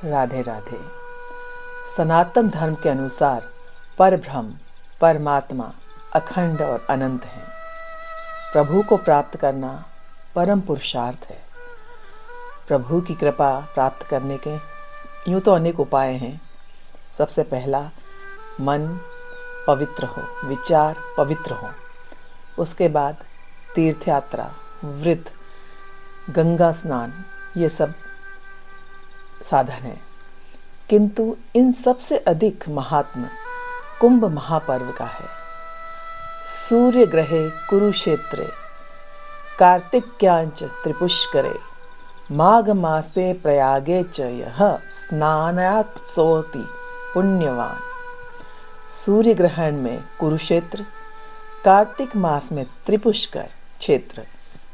राधे राधे। सनातन धर्म के अनुसार परब्रह्म परमात्मा अखंड और अनंत है। प्रभु को प्राप्त करना परम पुरुषार्थ है। प्रभु की कृपा प्राप्त करने के यूँ तो अनेक उपाय हैं। सबसे पहला, मन पवित्र हो, विचार पवित्र हो। उसके बाद तीर्थ यात्रा, व्रत, गंगा स्नान, ये सब साधन है। किंतु इन सबसे अधिक महात्म कुंभ महापर्व का है। सूर्य ग्रहे कुरुक्षेत्रे कार्तिक्यांच त्रिपुष्करे माघ मासे प्रयागे च यः स्नानात्सोति पुण्यवान। सूर्य ग्रहण में कुरुक्षेत्र, कार्तिक मास में त्रिपुष्कर क्षेत्र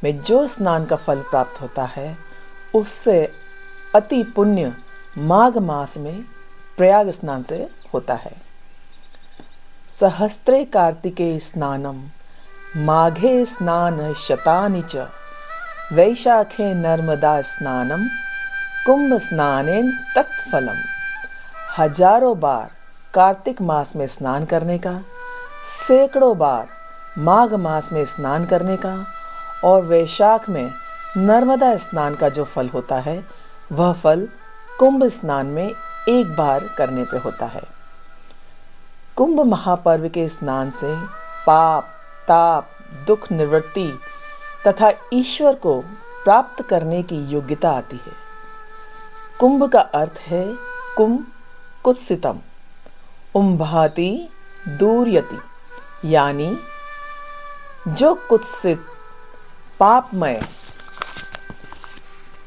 में जो स्नान का फल प्राप्त होता है, उससे अति पुण्य माघ मास में प्रयाग स्नान से होता है। सहस्त्रे कार्तिके स्नानम माघे स्नान शतानि च वैशाखे नर्मदा स्नानम कुंभ स्नानेन तत्फलम। हजारों बार कार्तिक मास में स्नान करने का, सैकड़ों बार माघ मास में स्नान करने का और वैशाख में नर्मदा स्नान का जो फल होता है, वह फल कुंभ स्नान में एक बार करने पे होता है। कुंभ महापर्व के स्नान से पाप, ताप, दुख निवृत्ति तथा ईश्वर को प्राप्त करने की योग्यता आती है। कुंभ का अर्थ है कुंभ कुत्सितम, उम्भाति दूर्यति, यानी जो कुत्सित पापमय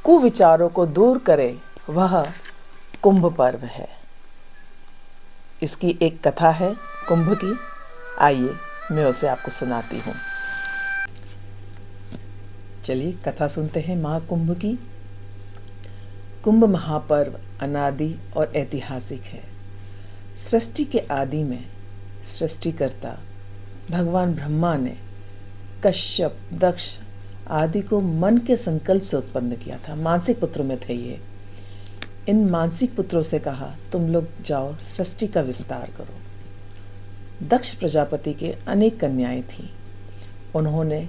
कुविचारों को दूर करे, वह कुंभ पर्व है। इसकी एक कथा है कुंभ की। आइए मैं उसे आपको सुनाती हूँ। चलिए कथा सुनते हैं महाकुंभ की। कुंभ महापर्व अनादि और ऐतिहासिक है। सृष्टि के आदि में सृष्टिकर्ता भगवान ब्रह्मा ने कश्यप, दक्ष आदि को मन के संकल्प से उत्पन्न किया था। मानसिक पुत्रों में थे ये। इन मानसिक पुत्रों से कहा, तुम लोग जाओ सृष्टि का विस्तार करो। दक्ष प्रजापति के अनेक कन्याएं थीं। उन्होंने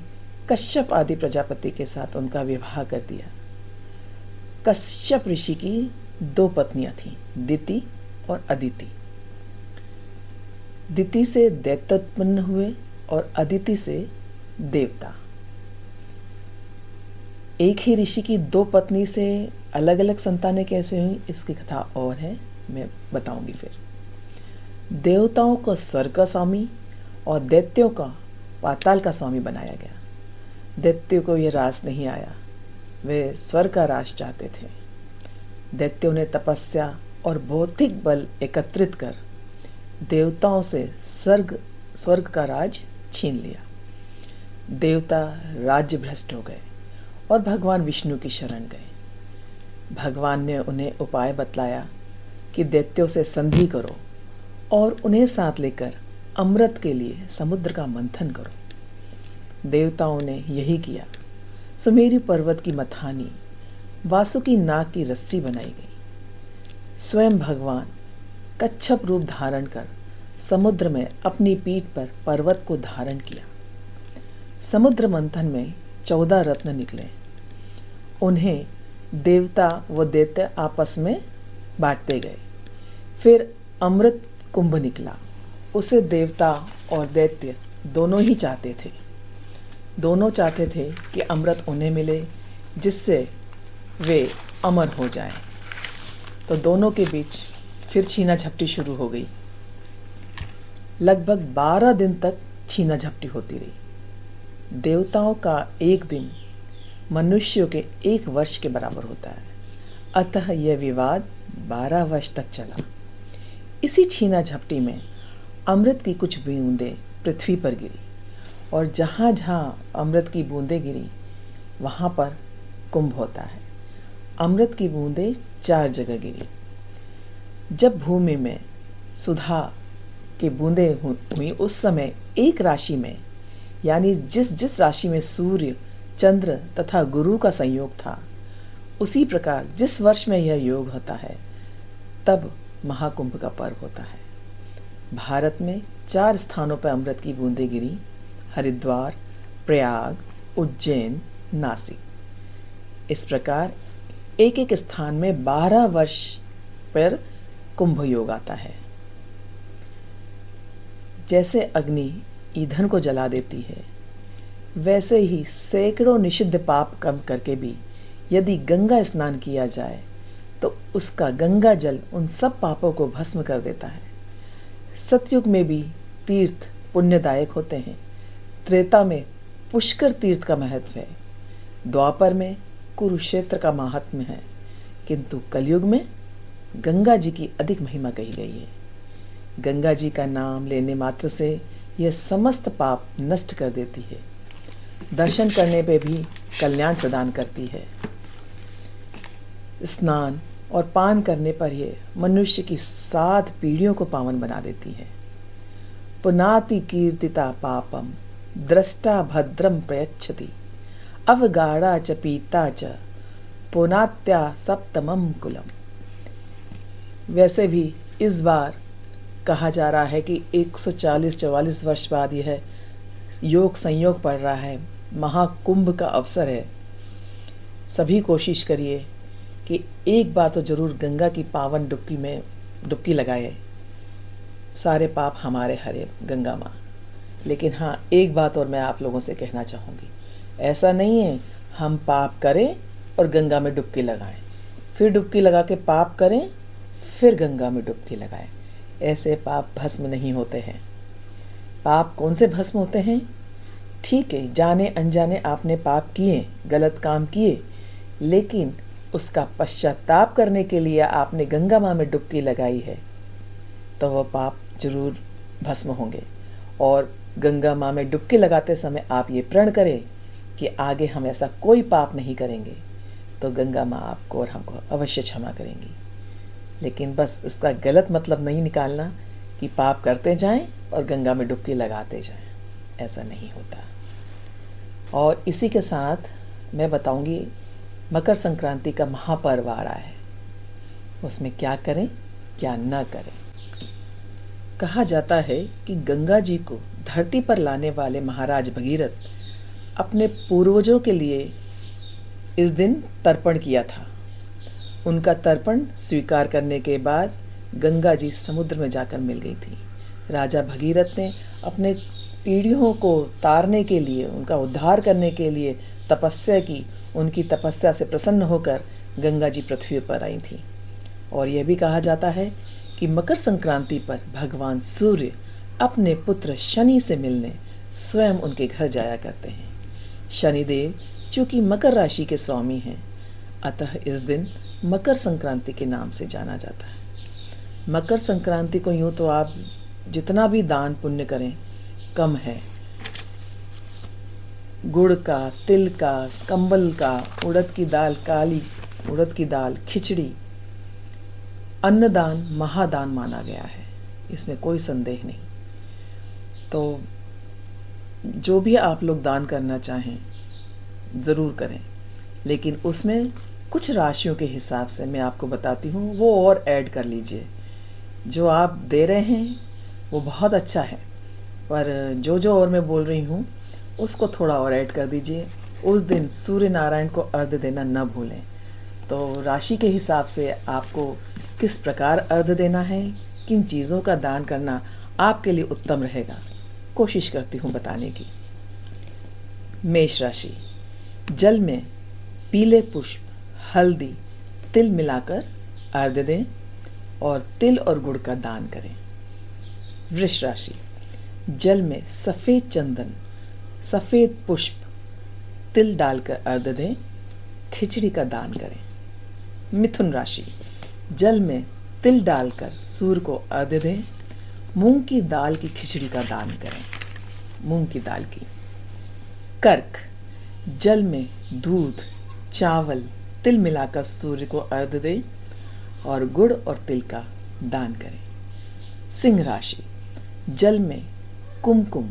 कश्यप आदि प्रजापति के साथ उनका विवाह कर दिया। कश्यप ऋषि की 2 पत्नियां थीं, दिति और अदिति। दिति से दैत्य उत्पन्न हुए और अदिति से देवता। एक ही ऋषि की 2 पत्नी से अलग अलग संतानें कैसे हुई, इसकी कथा और है, मैं बताऊंगी फिर। देवताओं को स्वर्ग का स्वामी और दैत्यों का पाताल का स्वामी बनाया गया। दैत्यों को यह रास नहीं आया, वे स्वर्ग का राज चाहते थे। दैत्यों ने तपस्या और भौतिक बल एकत्रित कर देवताओं से स्वर्ग का राज छीन लिया। देवता राज्य भ्रष्ट हो गए और भगवान विष्णु की शरण गए। भगवान ने उन्हें उपाय बतलाया कि दैत्यों से संधि करो और उन्हें साथ लेकर अमृत के लिए समुद्र का मंथन करो। देवताओं ने यही किया। सुमेरु पर्वत की मथानी, वासुकी नाग की रस्सी बनाई गई। स्वयं भगवान कच्छप रूप धारण कर समुद्र में अपनी पीठ पर पर्वत को धारण किया। समुद्र मंथन में 14 रत्न निकले। उन्हें देवता व दैत्य आपस में बांटते गए। फिर अमृत कुंभ निकला। उसे देवता और दैत्य दोनों ही चाहते थे। दोनों चाहते थे कि अमृत उन्हें मिले, जिससे वे अमर हो जाएं। तो दोनों के बीच फिर छीना झपटी शुरू हो गई। लगभग 12 दिन तक छीना झपटी होती रही। देवताओं का एक दिन मनुष्यों के 1 वर्ष के बराबर होता है। अतः यह विवाद 12 वर्ष तक चला। इसी छीना झपटी में अमृत की कुछ बूंदें पृथ्वी पर गिरी और जहाँ जहाँ अमृत की बूंदें गिरी, वहाँ पर कुंभ होता है। अमृत की बूंदें 4 जगह गिरी। जब भूमि में सुधा की बूंदें हुई, उस समय एक राशि में, यानी जिस राशि में सूर्य, चंद्र तथा गुरु का संयोग था, उसी प्रकार जिस वर्ष में यह योग होता है, तब महाकुंभ का पर्व होता है। भारत में 4 स्थानों पर अमृत की बूंदें गिरी: हरिद्वार, प्रयाग, उज्जैन, नासिक। इस प्रकार एक एक स्थान में 12 वर्ष पर कुंभ योग आता है। जैसे अग्नि ईंधन को जला देती है, वैसे ही सैकड़ों निषिद्ध पाप कम करके भी यदि गंगा स्नान किया जाए तो उसका गंगा जल उन सब पापों को भस्म कर देता है। सतयुग में भी तीर्थ पुण्यदायक होते हैं। त्रेता में पुष्कर तीर्थ का महत्व है। द्वापर में कुरुक्षेत्र का महात्म्य है, किंतु कलयुग में गंगा जी की अधिक महिमा कही गई है। गंगा जी का नाम लेने मात्र से यह समस्त पाप नष्ट कर देती है। दर्शन करने पे भी कल्याण प्रदान करती है। स्नान और पान करने पर यह मनुष्य की 7 पीढ़ियों को पावन बना देती है। पुनाति कीर्तिता पापम द्रष्टा भद्रम प्रयच्छति अवगाढ़ा च पीता च पुनात्या सप्तमम कुलम। वैसे भी इस बार कहा जा रहा है कि 140-44 वर्ष बाद यह योग संयोग पड़ रहा है, महाकुंभ का अवसर है। सभी कोशिश करिए कि एक बार तो जरूर गंगा की पावन डुबकी में डुबकी लगाए। सारे पाप हमारे हरे गंगा माँ। लेकिन हाँ, एक बात और मैं आप लोगों से कहना चाहूँगी, ऐसा नहीं है हम पाप करें और गंगा में डुबकी लगाएं, फिर डुबकी लगा के पाप करें, फिर गंगा में डुबकी लगाएं। ऐसे पाप भस्म नहीं होते हैं। पाप कौन से भस्म होते हैं? ठीक है, जाने अनजाने आपने पाप किए, गलत काम किए, लेकिन उसका पश्चाताप करने के लिए आपने गंगा माँ में डुबकी लगाई है, तो वह पाप जरूर भस्म होंगे। और गंगा माँ में डुबकी लगाते समय आप ये प्रण करें कि आगे हम ऐसा कोई पाप नहीं करेंगे, तो गंगा माँ आपको और हमको अवश्य क्षमा करेंगी। लेकिन बस इसका गलत मतलब नहीं निकालना कि पाप करते जाएं और गंगा में डुबकी लगाते जाएं, ऐसा नहीं होता। और इसी के साथ मैं बताऊंगी मकर संक्रांति का महापर्व आ रहा है, उसमें क्या करें क्या न करें। कहा जाता है कि गंगा जी को धरती पर लाने वाले महाराज भगीरथ अपने पूर्वजों के लिए इस दिन तर्पण किया था। उनका तर्पण स्वीकार करने के बाद गंगा जी समुद्र में जाकर मिल गई थी। राजा भगीरथ ने अपने पीढ़ियों को तारने के लिए, उनका उद्धार करने के लिए तपस्या की। उनकी तपस्या से प्रसन्न होकर गंगा जी पृथ्वी पर आई थी। और यह भी कहा जाता है कि मकर संक्रांति पर भगवान सूर्य अपने पुत्र शनि से मिलने स्वयं उनके घर जाया करते हैं। शनिदेव चूंकि मकर राशि के स्वामी हैं, अतः इस दिन मकर संक्रांति के नाम से जाना जाता है। मकर संक्रांति को यूँ तो आप जितना भी दान पुण्य करें कम है। गुड़ का, तिल का, कंबल का, उड़द की दाल, काली उड़द की दाल, खिचड़ी, अन्नदान महादान माना गया है, इसमें कोई संदेह नहीं। तो जो भी आप लोग दान करना चाहें ज़रूर करें, लेकिन उसमें कुछ राशियों के हिसाब से मैं आपको बताती हूँ, वो और ऐड कर लीजिए। जो आप दे रहे हैं वो बहुत अच्छा है, पर जो और मैं बोल रही हूँ उसको थोड़ा और ऐड कर दीजिए। उस दिन सूर्य नारायण को अर्घ्य देना न भूलें। तो राशि के हिसाब से आपको किस प्रकार अर्घ्य देना है, किन चीज़ों का दान करना आपके लिए उत्तम रहेगा, कोशिश करती हूँ बताने की। मेष राशि, जल में पीले पुष्प, हल्दी, तिल मिलाकर अर्घ्य दें और तिल और गुड़ का दान करें। वृष राशि, जल में सफ़ेद चंदन, सफ़ेद पुष्प, तिल डालकर अर्घ्य दें, खिचड़ी का दान करें। मिथुन राशि, जल में तिल डालकर सूर्य को अर्घ्य दें, मूंग की दाल की खिचड़ी का दान करें, मूंग की दाल की। कर्क, जल में दूध, चावल, तिल मिलाकर सूर्य को अर्घ्य दें और गुड़ और तिल का दान करें। सिंह राशि, जल में कुमकुम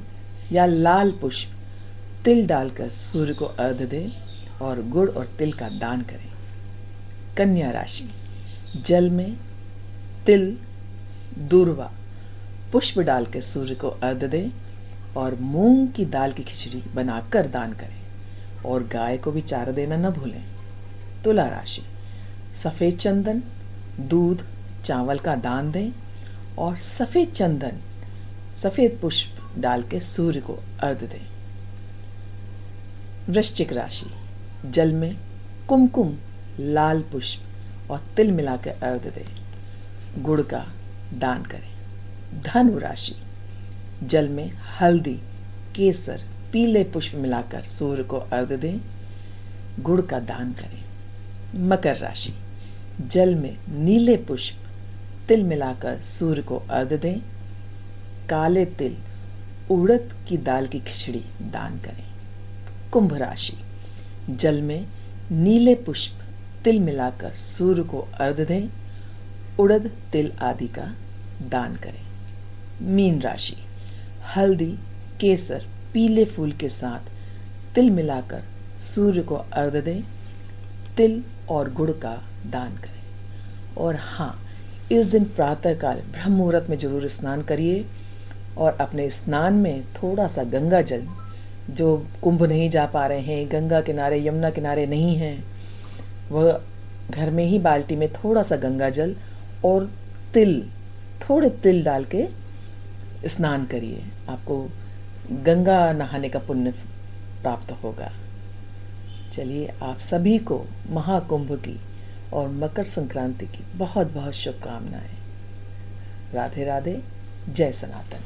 या लाल पुष्प, तिल डालकर सूर्य को अर्घ्य दें और गुड़ और तिल का दान करें। कन्या राशि, जल में तिल, दूर्वा पुष्प डाल के सूर्य को अर्घ्य दें और मूंग की दाल की खिचड़ी बनाकर दान करें और गाय को भी चारा देना न भूलें। तुला राशि, सफ़ेद चंदन, दूध, चावल का दान दें और सफ़ेद चंदन, सफ़ेद पुष्प डाल के सूर्य को अर्घ्य दें। वृश्चिक राशि, जल में कुमकुम, लाल पुष्प और तिल मिलाकर अर्घ्य दें, गुड़ का दान करें। धनु राशि, जल में हल्दी, केसर, पीले पुष्प मिलाकर सूर्य को अर्घ्य दें, गुड़ का दान करें। मकर राशि, जल में नीले पुष्प, तिल मिलाकर सूर्य को अर्घ्य दें, काले तिल, उड़द की दाल की खिचड़ी दान करें। कुंभ राशि, जल में नीले पुष्प, तिल मिलाकर सूर्य को अर्घ्य दें, उड़द तिल आदि का दान करें। मीन राशि, हल्दी, केसर, पीले फूल के साथ तिल मिलाकर सूर्य को अर्घ्य दें, तिल और गुड़ का दान करें। और हाँ, इस दिन प्रातःकाल ब्रह्म मुहूर्त में जरूर स्नान करिए और अपने स्नान में थोड़ा सा गंगा जल, जो कुंभ नहीं जा पा रहे हैं, गंगा किनारे, यमुना किनारे नहीं हैं, वह घर में ही बाल्टी में थोड़ा सा गंगा जल और तिल, थोड़े तिल डाल के स्नान करिए। आपको गंगा नहाने का पुण्य प्राप्त होगा। चलिए, आप सभी को महाकुंभ की और मकर संक्रांति की बहुत बहुत शुभकामनाएं। राधे राधे, जय सनातन।